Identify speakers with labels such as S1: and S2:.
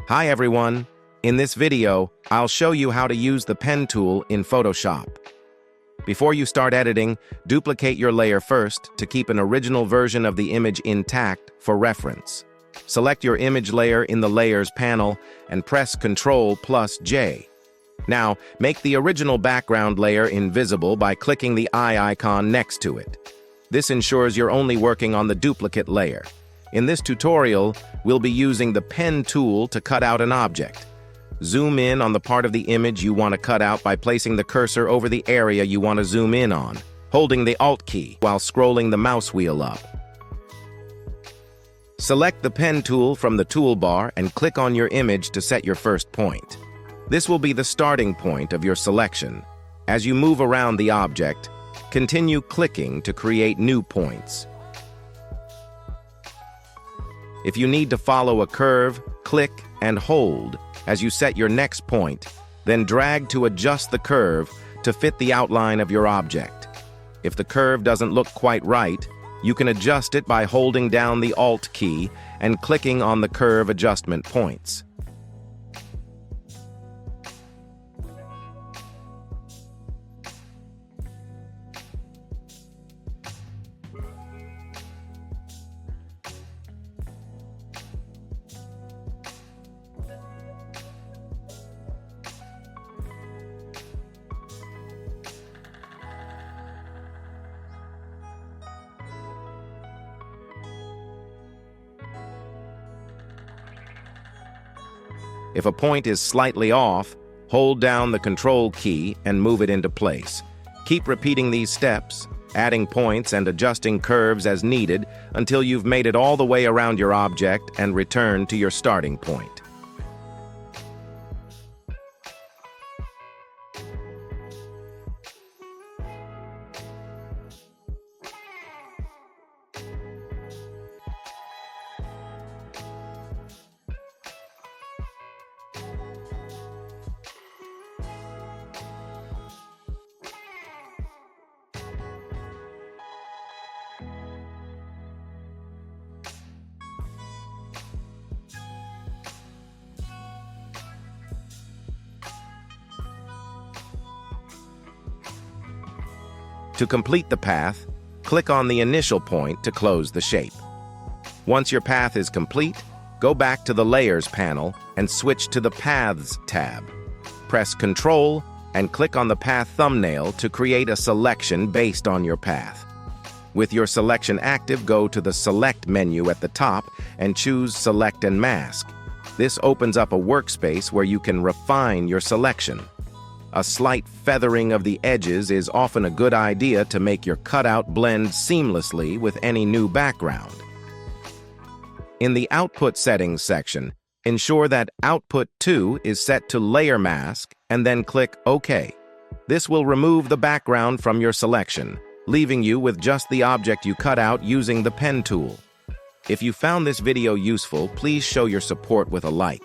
S1: Hi everyone! In this video, I'll show you how to use the pen tool in Photoshop. Before you start editing, duplicate your layer first to keep an original version of the image intact for reference. Select your image layer in the Layers panel and press Ctrl+J. Now, make the original background layer invisible by clicking the eye icon next to it. This ensures you're only working on the duplicate layer. In this tutorial, we'll be using the pen tool to cut out an object. Zoom in on the part of the image you want to cut out by placing the cursor over the area you want to zoom in on, holding the Alt key while scrolling the mouse wheel up. Select the pen tool from the toolbar and click on your image to set your first point. This will be the starting point of your selection. As you move around the object, continue clicking to create new points. If you need to follow a curve, click and hold as you set your next point, then drag to adjust the curve to fit the outline of your object. If the curve doesn't look quite right, you can adjust it by holding down the Alt key and clicking on the curve adjustment points. If a point is slightly off, hold down the Control key and move it into place. Keep repeating these steps, adding points and adjusting curves as needed until you've made it all the way around your object and return to your starting point. To complete the path, click on the initial point to close the shape. Once your path is complete, go back to the Layers panel and switch to the Paths tab. Press Ctrl and click on the path thumbnail to create a selection based on your path. With your selection active, go to the Select menu at the top and choose Select and Mask. This opens up a workspace where you can refine your selection. A slight feathering of the edges is often a good idea to make your cutout blend seamlessly with any new background. In the Output Settings section, ensure that Output 2 is set to Layer Mask and then click OK. This will remove the background from your selection, leaving you with just the object you cut out using the pen tool. If you found this video useful, please show your support with a like.